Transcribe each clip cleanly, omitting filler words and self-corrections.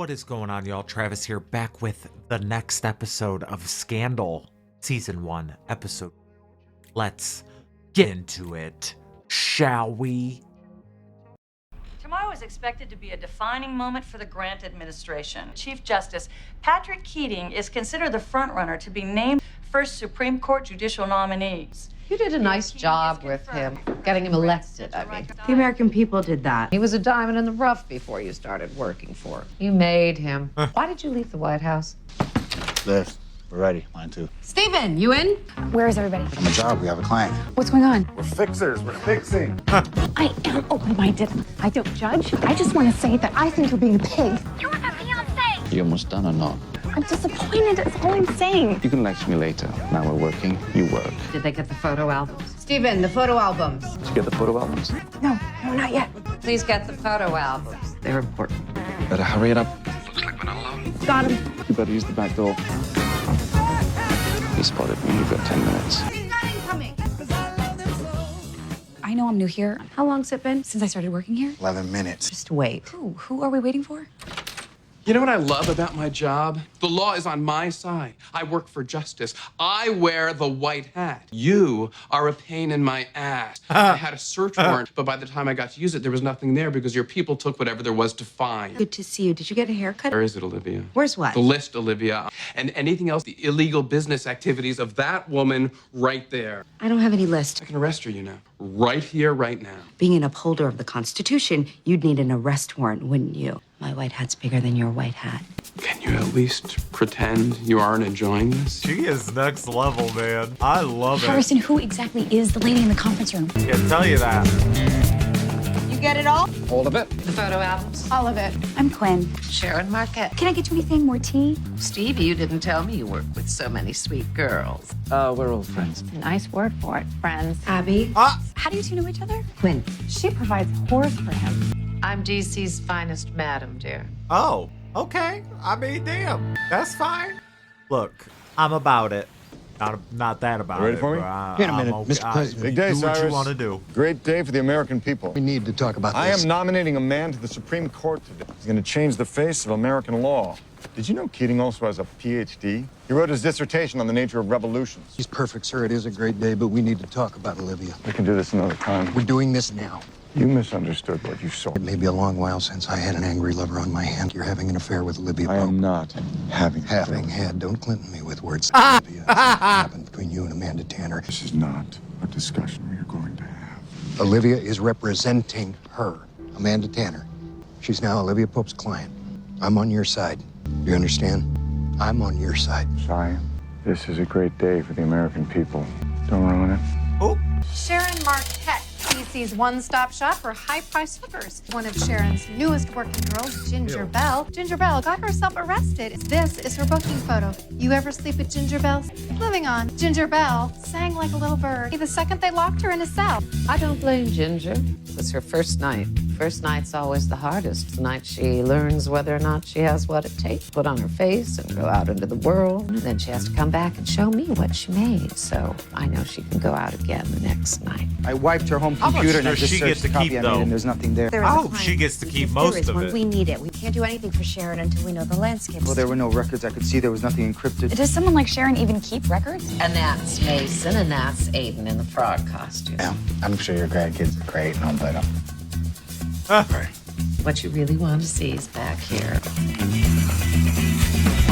What is going on, y'all? Travis here, back with the next episode of Scandal, Season 1, Episode. Let's get into it, shall we? Tomorrow is expected to be a defining moment for the Grant administration. Chief Justice Patrick Keating is considered the frontrunner to be named first Supreme Court judicial nominee. You did a nice job with him, getting him elected, I mean. The American people did that. He was a diamond in the rough before you started working for him. You made him. Why did you leave the White House? Liz, we're ready. Line 2. Steven, you in? Where is everybody? On the job, we have a client. What's going on? We're fixers. We're fixing. I am open-minded. I don't judge. I just want to say that I think you're being a pig. You're my fiance. You almost done or not? I'm disappointed. That's all I'm saying. You can lecture me later. Now we're working. You work. Did they get the photo albums? Steven, the photo albums. Did you get the photo albums? No, not yet. Please get the photo albums. They're important. Better hurry it up. Looks like we're not alone. Got him. You better use the back door. He spotted me. You've got 10 minutes. I know I'm new here. How long's it been? Since I started working here. 11 minutes. Just wait. Who are we waiting for? You know what I love about my job? The law is on my side. I work for justice. I wear the white hat. You are a pain in my ass. I had a search warrant, but by the time I got to use it, there was nothing there because your people took whatever there was to find. Good to see you. Did you get a haircut? Where is it, Olivia? Where's what? The list, Olivia. And anything else, the illegal business activities of that woman right there. I don't have any list. I can arrest her, you know. Right here, right now. Being an upholder of the Constitution, you'd need an arrest warrant, wouldn't you? My white hat's bigger than your white hat. Can you at least pretend you aren't enjoying this? She is next level, man. I love it. Harrison, who exactly is the lady in the conference room? Can't tell you that. You get it all? All of it? The photo albums? All of it. I'm Quinn. Sharon Marquette. Can I get you anything? More tea? Stevie, you didn't tell me you worked with so many sweet girls. We're old friends. Nice word for it, friends. Abby? How do you two know each other? Quinn. She provides whores for him. I'm DC's finest madam, dear. Oh, okay. I mean, damn. That's fine. Look, I'm about it. Not that about Ready it. for me? but Wait a minute, I'm Mr. President. Big day, do what you Cyrus. want to do. Great day for the American people. We need to talk about I this. am nominating a man to the Supreme Court today. He's going to change the face of American law. Did you know Keating also has a PhD? He wrote his dissertation on the nature of revolutions. He's perfect, sir. It is a great day, but we need to talk about Olivia. We can do this another time. We're doing this now. You misunderstood what you saw. It may be a long while since I had an angry lover on my hand. You're having an affair with Olivia I Pope. am not having Had. Don't Clinton me with words. Olivia, something happened between you and Amanda Tanner. This is not a discussion we are going to have. Olivia is representing her, Amanda Tanner. She's now Olivia Pope's client. I'm on your side. Do you understand? I'm on your side. Shia, this is a great day for the American people. Don't ruin it. Oh, Sharon Marquette, DC's one-stop shop for high-priced hookers. One of Sharon's newest working girls, Ginger Bell. Ginger Bell got herself arrested. This is her booking photo. You ever sleep with Ginger Bell? Moving on. Ginger Bell sang like a little bird the second they locked her in a cell. I don't blame Ginger. It was her first night. First night's always the hardest. The night she learns whether or not she has what it takes to put on her face and go out into the world. And then she has to come back and show me what she made. So I know she can go out again the next night. I wiped her home How much computer and I does just she get searched the to copy keep, I made though? and there's nothing there. There is I a hope client. she gets to keep If most there is of one, it. We need it. We can't do anything for Sharon until we know the landscape. Well, there were no records I could see. There was nothing encrypted. Does someone like Sharon even keep records? And that's Mason, and that's Aiden in the frog costume. Yeah, I'm sure your grandkids are great and I'll bet them. Right. What you really want to see is back here.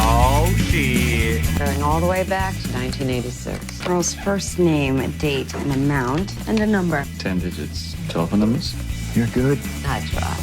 Oh, shit. Going all the way back to 1986. Girl's first name, a date, an amount, and a number. 10 digits. 12 numbers. You're good. I try.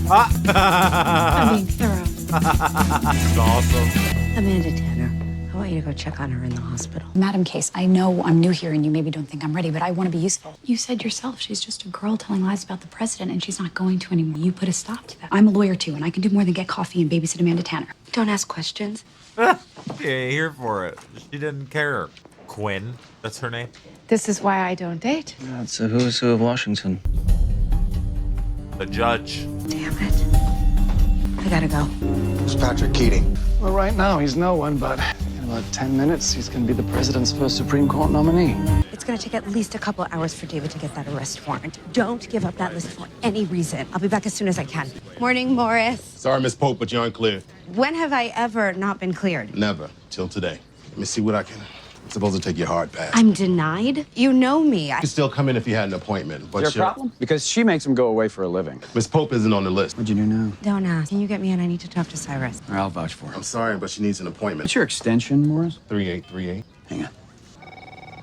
I'm being thorough. It's awesome. Amanda Tanner. I want you to go check on her in the hospital. Madam Case, I know I'm new here and you maybe don't think I'm ready, but I want to be useful. You said yourself she's just a girl telling lies about the president and she's not going to anymore. You put a stop to that. I'm a lawyer too and I can do more than get coffee and babysit Amanda Tanner. Don't ask questions. Yeah, here for it. She didn't care. Quinn, that's her name. This is why I don't date. That's a who's who of Washington. The judge. Damn it. I gotta go. It's Patrick Keating. Well, right now he's no one, but in About 10 minutes, he's gonna be the president's first Supreme Court nominee. It's gonna take at least a couple hours for David to get that arrest warrant. Don't give up that list for any reason. I'll be back as soon as I can. Morning, Morris. Sorry, Miss Pope, but you're unclear. When have I ever not been cleared? Never. Till today. Let me see what I can... I'm supposed to take your hard pass. I'm denied? You know me. You could still come in if you had an appointment, but Is there a problem? Because she makes him go away for a living. Miss Pope isn't on the list. What'd you do now? Don't ask. Can you get me in? I need to talk to Cyrus. I'll vouch for her. I'm sorry, but she needs an appointment. What's your extension, Morris? 3838. Hang on.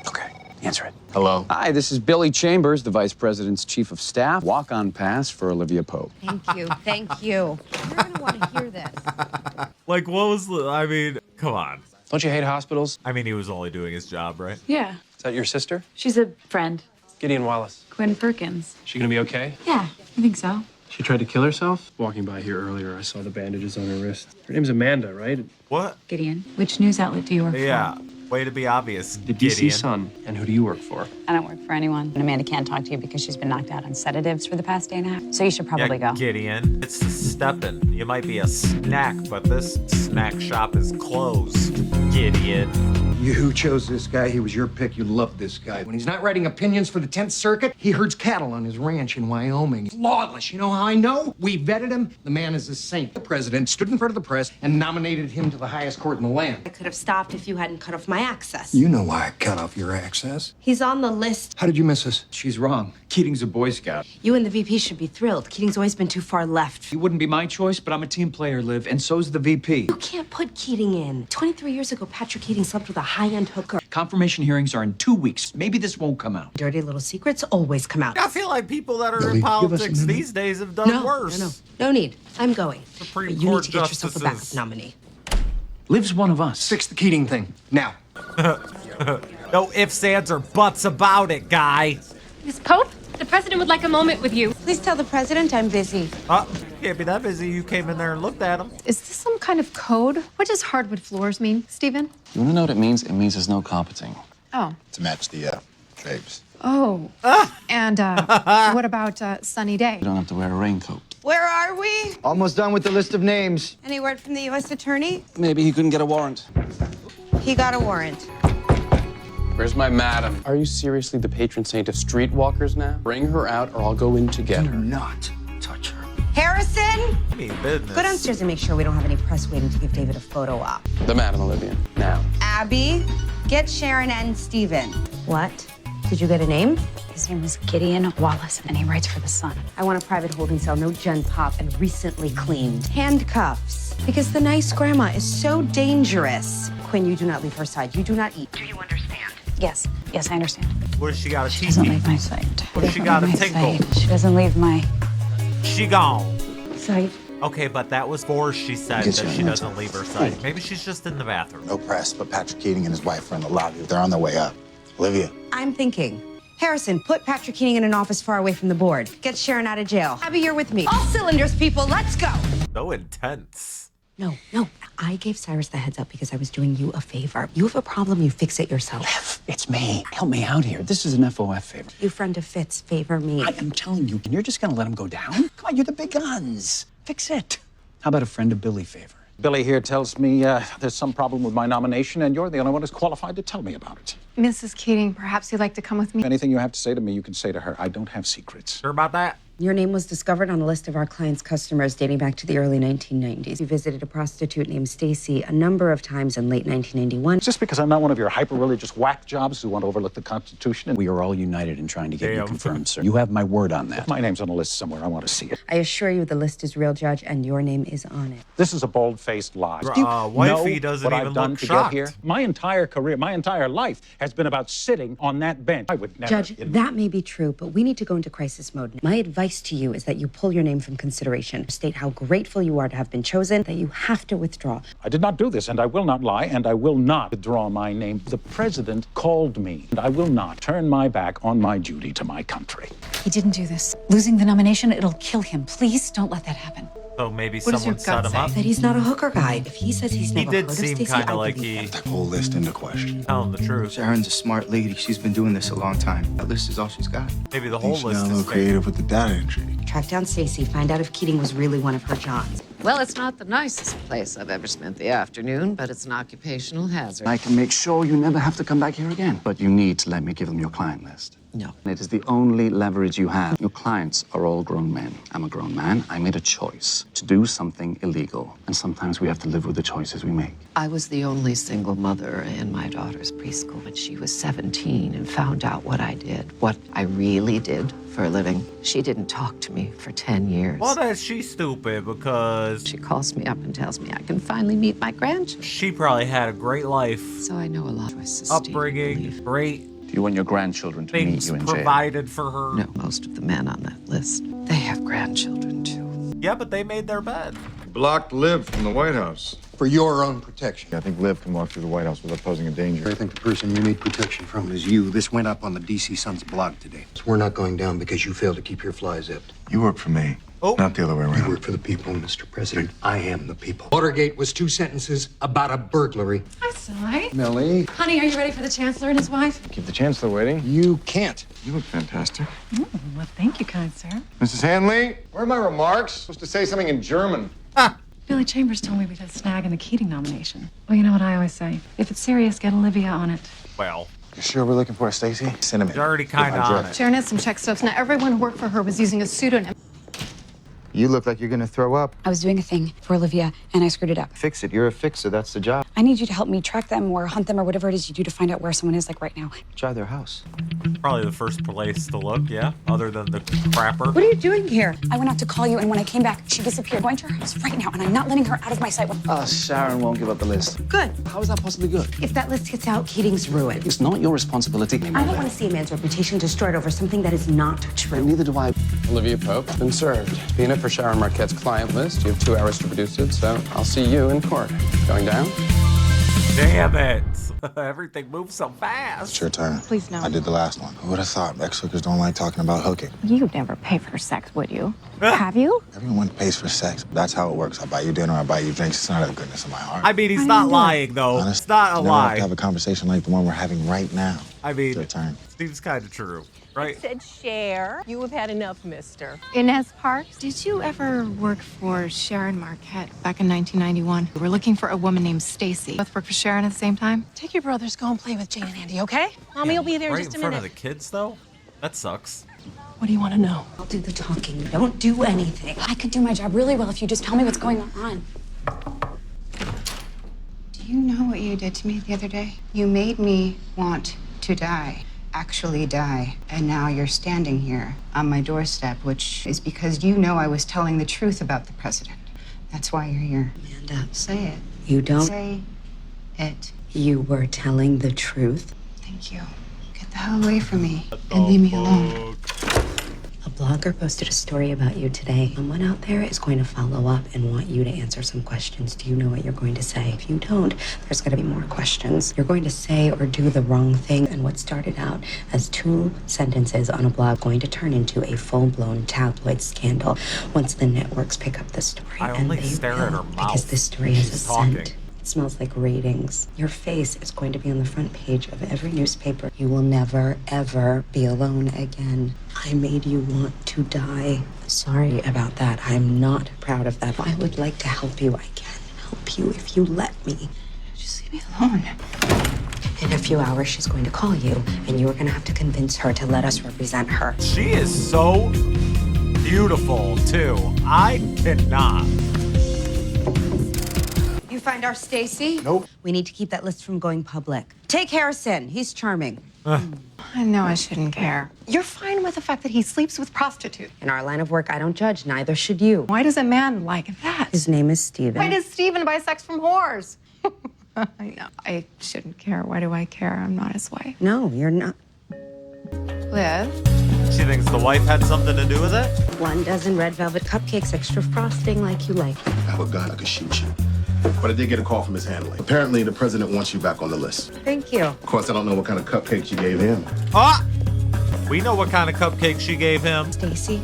Okay, answer it. Hello? Hi, this is Billy Chambers, the Vice President's Chief of Staff. Walk-on pass for Olivia Pope. Thank you. Thank you. You're going to want to hear this. Like, what was the... I mean, come on. Don't you hate hospitals? I mean, he was only doing his job, right? Yeah. Is that your sister? She's a friend. Gideon Wallace. Quinn Perkins. She gonna be okay? Yeah, I think so. She tried to kill herself? Walking by here earlier, I saw the bandages on her wrist. Her name's Amanda, right? What? Gideon, which news outlet do you work Yeah. Way to be obvious, The Gideon. DC Sun. And who do you work for? I don't work for anyone. And Amanda can't talk to you because she's been knocked out on sedatives for the past day and a half. So you should probably go. Gideon. It's steppin'. You might be a snack, but this snack shop is closed. Gideon. You chose this guy. He was your pick. You love this guy. When he's not writing opinions for the 10th Circuit, he herds cattle on his ranch in Wyoming. He's lawless. You know how I know? We vetted him. The man is a saint. The president stood in front of the press and nominated him to the highest court in the land. I could have stopped if you hadn't cut off my access. You know why I cut off your access. He's on the list. How did you miss us? She's wrong. Keating's a Boy Scout. You and the VP should be thrilled. Keating's always been too far left. He wouldn't be my choice, but I'm a team player, Liv, and so's the VP. You can't put Keating in. 23 years ago, Patrick Keating slept with a high-end hooker. Confirmation hearings are in 2 weeks. Maybe this won't come out. Dirty little secrets always come out. I feel like people that are Billy, in give us a politics minute. these days have done worse. No need. I'm going. Supreme But you Court need to get yourself a backup justices. nominee. Liv's one of us. Fix the Keating thing. Now. No ifs, ands, or buts about it, guy. Miss Pope, the president would like a moment with you. Please tell the president I'm busy. Can't be that busy. You came in there and looked at him. Is this some kind of code? What does hardwood floors mean, Stephen? You wanna know what it means? It means there's no carpeting. Oh. To match the drapes. Oh. And what about sunny day? You don't have to wear a raincoat. Where are we? Almost done with the list of names. Any word from the U.S. attorney? Maybe he couldn't get a warrant. He got a warrant. Where's my madam? Are you seriously the patron saint of streetwalkers now? Bring her out or I'll go in to get her. Not touch her. Harrison! I mean, business. Go downstairs and make sure we don't have any press waiting to give David a photo op. The madam, Olivia. Now. Abby, get Sharon and Steven. What? Did you get a name? His name is Gideon Wallace, and he writes for The Sun. I want a private holding cell, no gen pop, and recently cleaned. Handcuffs. Because the nice grandma is so dangerous. Quinn, you do not leave her side. You do not eat. Do you understand? Yes, I understand. What does she got a She doesn't TV? leave my sight. What does she got a tinkle? She doesn't leave my She gone. sight. Okay, but that was before she said Gets that you she on that doesn't side. leave her side. Maybe she's just in the bathroom. No press, but Patrick Keating and his wife are in the lobby. They're on their way up. Olivia. I'm thinking. Harrison, put Patrick Keating in an office far away from the board. Get Sharon out of jail. Abby, you're with me. All cylinders, people. Let's go. So intense. No. I gave Cyrus the heads up because I was doing you a favor. You have a problem, you fix it yourself. It's me. Help me out here. This is an FOF favor. You friend of Fitz, favor me. I am telling you, and you're just gonna let him go down? Come on, you're the big guns. Fix it. How about a friend of Billy favor? Billy here tells me there's some problem with my nomination, and you're the only one who's qualified to tell me about it. Mrs. Keating, perhaps you'd like to come with me? Anything you have to say to me, you can say to her. I don't have secrets. Sure about that? Your name was discovered on a list of our clients' customers dating back to the early 1990s. You visited a prostitute named Stacy a number of times in late 1991. Just because I'm not one of your hyper-religious whack jobs who want to overlook the Constitution. We are all united in trying to get you Damn. confirmed, sir. You have my word on that. If my name's on a list somewhere, I want to see it. I assure you the list is real, Judge, and your name is on it. This is a bold-faced lie. Do you wifey know doesn't what even I've done look to shocked. get here? My entire career, my entire life has been about sitting on that bench. I would never. Judge, that may be true, but we need to go into crisis mode. My advice to you is that you pull your name from consideration. State how grateful you are to have been chosen, that you have to withdraw. I did not do this, and I will not lie, and I will not withdraw my name. The president called me, and I will not turn my back on my duty to my country. He didn't do this. Losing the nomination, it'll kill him. Please don't let that happen. So maybe What does someone your set gut him say? up. That he's not a hooker guy. If he says he's He never did heard of seem Stacey, kind I of like believe he that. That whole list into question. telling the truth. Sharon's a smart lady. She's been doing this a long time. That list is all she's got. Maybe the I whole think she's list got a is little fake. creative with the data entry. Track down Stacy, find out if Keating was really one of her Johns. Well, it's not the nicest place I've ever spent the afternoon, but it's an occupational hazard. I can make sure you never have to come back here again. But you need to let me give them your client list. No. It is the only leverage you have. Your clients are all grown men. I'm a grown man. I made a choice to do something illegal. And sometimes we have to live with the choices we make. I was the only single mother in my daughter's preschool when she was 17 and found out what I did, what I really did for a living. She didn't talk to me for 10 years. Well, that's she stupid because She calls me up and tells me I can finally meet my grandchildren. she probably had a great life, So I know a lot of choices. upbringing, great Do you want your grandchildren to meet things you in jail? provided for her. No, most of the men on that list, they have grandchildren too. Yeah, but they made their bed. Blocked Liv from the White House. For your own protection. I think Liv can walk through the White House without posing a danger. I think the person you need protection from is you. This went up on the DC Sun's blog today. So we're not going down because you failed to keep your fly zipped. You work for me, not the other way You around. work for the people, Mr. President. I am the people. Watergate was 2 sentences about a burglary. Hi, Cy. Millie, Honey, are you ready for the Chancellor and his wife? Keep the chancellor waiting. you can't. You look fantastic. Well, thank you, kind sir. Mrs. Hanley, where are my remarks? Supposed to say something in German. Billy Chambers told me we had a snag in the Keating nomination. Well, you know what I always say. If it's serious, get Olivia on it. Well, You sure we're looking for a Stacy? Send him in. he's already kind of on it. Sharon has some check stubs. Now, everyone who worked for her was using a pseudonym. You look like you're gonna throw up. I was doing a thing for Olivia and I screwed it up. Fix it. You're a fixer. That's the job. I need you to help me track them or hunt them or whatever it is you do to find out where someone is, like right now. Try their house. Probably the first place to look, yeah, other than the crapper. What are you doing here? I went out to call you, and when I came back, she disappeared. I'm going to her house right now, and I'm not letting her out of my sight. Oh, Sharon won't give up the list. Good. How is that possibly good? If that list gets out, Keating's ruined. It's not your responsibility. I don't want to see a man's reputation destroyed over something that is not true. Neither do I. Olivia Pope's been served. Peanut for Sharon Marquette's client list. You have 2 hours to produce it, so I'll see you in court. Going down? Damn it. Everything moves so fast. It's your turn. Please, no. I did the last one. Who would have thought ex-hookers don't like talking about hooking? You'd never pay for sex, would you? Have you? Everyone pays for sex. That's how it works. I buy you dinner, I buy you drinks. It's not out of the goodness of my heart. I mean, he's not lying, though. Honest, It's not a you never have to lie. have a conversation like the one we're having right now. I mean, It's your turn. Steve's kind of true, right? Said share. You have had enough, mister. Inez Parks? Did you ever work for Sharon Marquette back in 1991? We were looking for a woman named Stacy. Both worked for Sharon at the same time? Take your brothers, go and play with Jane and Andy, okay? Mommy will be there in Right just in a front minute. of the kids, though? That sucks. What do you want to know? I'll do the talking. Don't do anything. I could do my job really well if you just tell me what's going on. Do you know what you did to me the other day? You made me want to die, actually die. And now you're standing here on my doorstep, which is because you know I was telling the truth about the president. That's why you're here. Amanda, Say it. you don't. Say it. You were telling the truth. Thank you. Get the hell away from me and leave me alone. A blogger posted a story about you today. Someone out there is going to follow up and want you to answer some questions. Do you know what you're going to say? If you don't, there's going to be more questions. You're going to say or do the wrong thing, and what started out as 2 sentences on a blog going to turn into a full-blown tabloid scandal once the networks pick up the story. I And only they stare at her will, because mouth this story when has she's a talking. scent. It smells like ratings. Your face is going to be on the front page of every newspaper. You will never, ever be alone again. I made you want to die. Sorry about that. I'm not proud of that. I would like to help you. I can help you if you let me. Just leave me alone. In a few hours, she's going to call you, and you're going to have to convince her to let us represent her. She is so beautiful, too. I cannot. You find our Stacy? Nope. We need to keep that list from going public. Take Harrison. He's charming. I know I shouldn't care. You're fine with the fact that he sleeps with prostitutes. In our line of work, I don't judge. Neither should you. Why does a man like that? His name is Steven. Why does Steven buy sex from whores? I know. I shouldn't care. Why do I care? I'm not his wife. No, you're not. Liv? She thinks the wife had something to do with it? 1 dozen red velvet cupcakes, extra frosting like you like. I have a gun, I could shoot you. But I did get a call from Miss Hanley. Apparently, the president wants you back on the list. Thank you. Of course, I don't know what kind of cupcakes you gave him. Ah! We know what kind of cupcake she gave him. Stacy,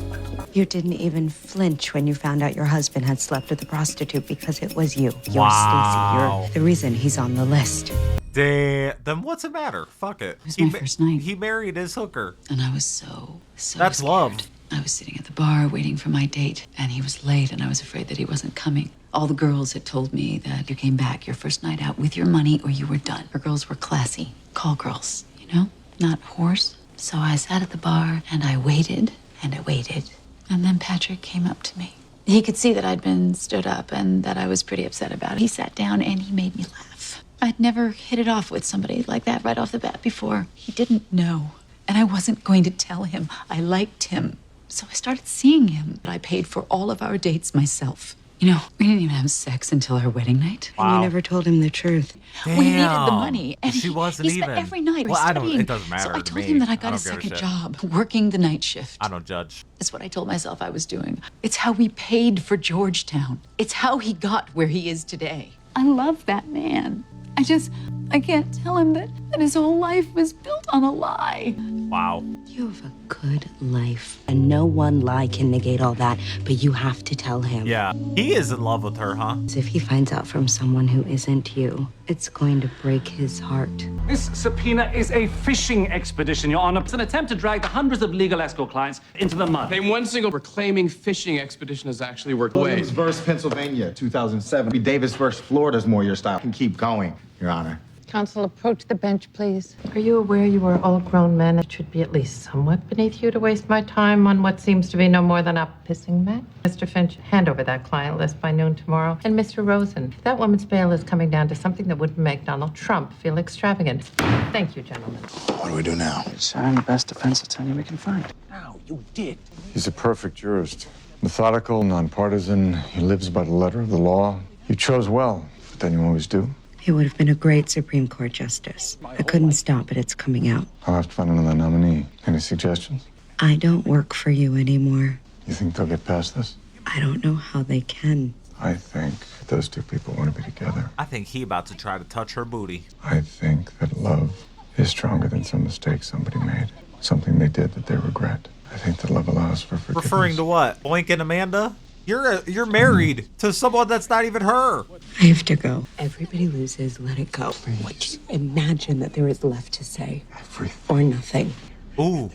you didn't even flinch when you found out your husband had slept with a prostitute because it was you. You're Wow. Stacy. You're the reason he's on the list. Then what's the matter? Fuck it. It was my first night. He married his hooker. And I was so That's scared. love. I was sitting at the bar waiting for my date, and he was late, and I was afraid that he wasn't coming. All the girls had told me that you came back your first night out with your money or you were done. Our girls were classy, call girls, you know, not whores. So I sat at the bar, and I waited, and I waited. And then Patrick came up to me. He could see that I'd been stood up and that I was pretty upset about it. He sat down and he made me laugh. I'd never hit it off with somebody like that right off the bat before. He didn't know. And I wasn't going to tell him I liked him. So I started seeing him. I paid for all of our dates myself. You know, we didn't even have sex until our wedding night. And you never told him the truth. Damn. We needed the money. And She wasn't he spent even. every night Well, I don't. studying. It doesn't matter. So I to told me. him that I got a don't give second shit. job, working the night shift. I don't judge. That's what I told myself I was doing. It's how we paid for Georgetown. It's how he got where he is today. I love that man. I can't tell him that his whole life was built on a lie. Wow. You have a good life, and no one lie can negate all that, but you have to tell him. Yeah. He is in love with her, huh? If he finds out from someone who isn't you, it's going to break his heart. This subpoena is a fishing expedition, Your Honor. It's an attempt to drag the hundreds of legal escort clients into the mud. Name one single reclaiming fishing expedition has actually worked. Williams versus Pennsylvania, 2007. Davis versus Florida's more your style. Can keep going, Your Honor. Counsel, approach the bench, please. Are you aware you are all grown men? It should be at least somewhat beneath you to waste my time on what seems to be no more than a pissing match. Mr. Finch, hand over that client list by noon tomorrow. And Mr. Rosen, that woman's bail is coming down to something that wouldn't make Donald Trump feel extravagant. Thank you, gentlemen. What do we do now? Sharon, the best defense attorney we can find. No, you did. He's a perfect jurist. Methodical, nonpartisan. He lives by the letter of the law. You chose well, but then you always do. He would have been a great Supreme Court justice. I couldn't stop it. It's coming out. I'll have to find another nominee. Any suggestions? I don't work for you anymore. You think they'll get past this? I don't know how they can. I think those two people want to be together. I think he about to try to touch her booty. I think that love is stronger than some mistake somebody made. Something they did that they regret. I think that love allows for forgiveness. Referring to what? Boink and Amanda? You're married to someone that's not even her. I have to go. Everybody loses. Let it go. What do you imagine that there is left to say? Everything. Or nothing. Ooh,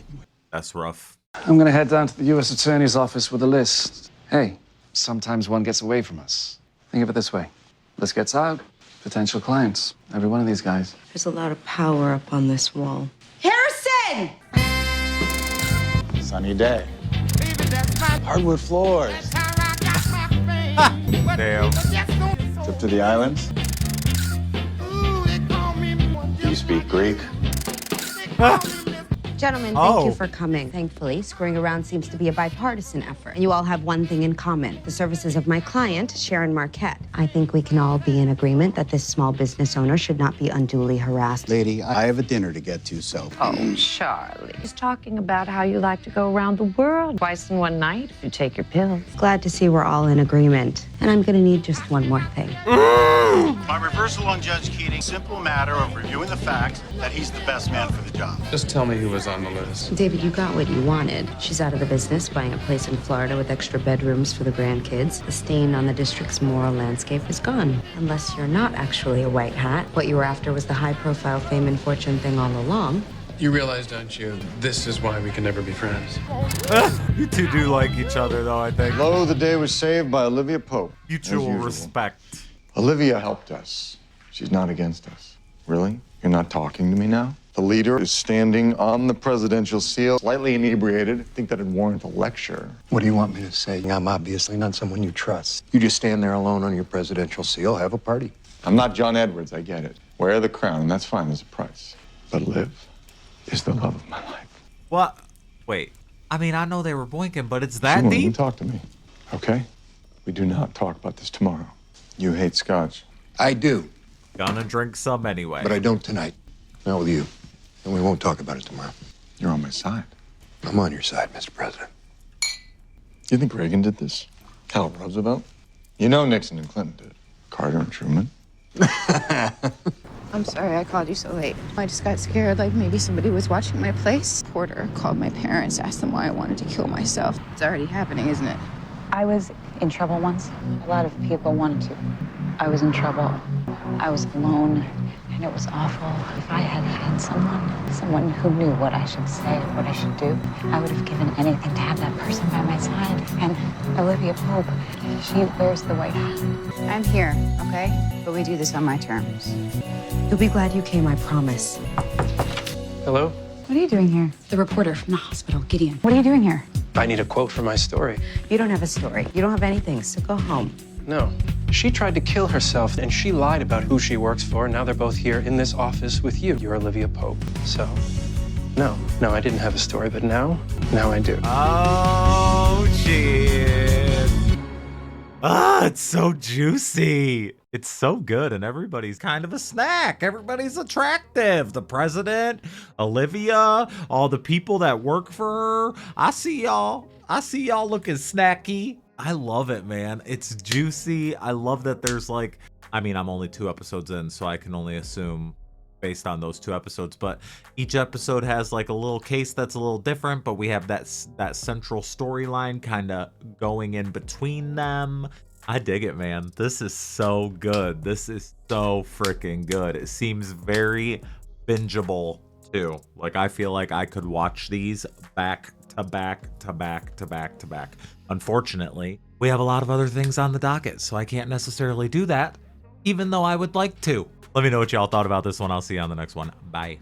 that's rough. I'm gonna head down to the U.S. Attorney's office with a list. Hey, sometimes one gets away from us. Think of it this way. List gets out, potential clients. Every one of these guys. There's a lot of power up on this wall. Harrison! Sunny day. Hardwood floors. Damn. Trip to the islands. Do you speak Greek? Gentlemen, thank you for coming. Thankfully, screwing around seems to be a bipartisan effort. And you all have one thing in common, the services of my client, Sharon Marquette. I think we can all be in agreement that this small business owner should not be unduly harassed. Lady, I have a dinner to get to, so. Oh, Charlie. He's talking about how you like to go around the world twice in one night if you take your pills. Glad to see we're all in agreement. And I'm gonna need just one more thing. My reversal on Judge Keating, simple matter of reviewing the facts that he's the best man for the job. Just tell me who was on the list. David, you got what you wanted. She's out of the business, buying a place in Florida with extra bedrooms for the grandkids. The stain on the district's moral landscape is gone. Unless you're not actually a white hat. What you were after was the high-profile fame and fortune thing all along. You realize, don't you, this is why we can never be friends. You two do like each other, though, I think. Lo, the day was saved by Olivia Pope. Mutual as usual. respect. Olivia helped us. She's not against us. Really? You're not talking to me now? The leader is standing on the presidential seal, slightly inebriated. I think that'd warrant a lecture. What do you want me to say? I'm obviously not someone you trust. You just stand there alone on your presidential seal, have a party. I'm not John Edwards, I get it. Wear the crown, and that's fine, there's a price. But Liv is the love of my life. What? Wait. I mean, I know they were boinking, but it's that She won't even deep? talk to me, okay? We do not talk about this tomorrow. You hate scotch. I do, Gonna drink some anyway. but I don't tonight. Not with you. And we won't talk about it tomorrow. You're on my side. I'm on your side, Mr. President. You think Reagan did this? Cal Roosevelt? You know Nixon and Clinton did. Carter and Truman? I'm sorry I called you so late. I just got scared, like maybe somebody was watching my place. Porter called my parents, asked them why I wanted to kill myself. It's already happening, isn't it? I was in trouble once. A lot of people wanted to. I was in trouble. I was alone, And it was awful. If I had had someone who knew what I should say, what I should do, I would have given anything to have that person by my side. And Olivia Pope, she wears the white hat. I'm here, okay? But we do this on my terms. You'll be glad you came, I promise. Hello? What are you doing here? The reporter from the hospital, Gideon. What are you doing here? I need a quote for my story. You don't have a story. You don't have anything, so go home. No. She tried to kill herself, and she lied about who she works for. Now they're both here in this office with you. You're Olivia Pope. So, no, I didn't have a story, but now I do. Oh, shit. Ah, it's so juicy. It's so good, and everybody's kind of a snack. Everybody's attractive. The president, Olivia, all the people that work for her. I see y'all looking snacky. I love it, man. It's juicy. I love that there's like, I mean, I'm only 2 episodes in, so I can only assume based on those 2 episodes, but each episode has like a little case that's a little different, but we have that central storyline kind of going in between them. I dig it, man. This is so good. This is so freaking good. It seems very bingeable too. Like, I feel like I could watch these back to back to back to back to back. Unfortunately, we have a lot of other things on the docket, so I can't necessarily do that, even though I would like to. Let me know what y'all thought about this one. I'll see you on the next one. Bye.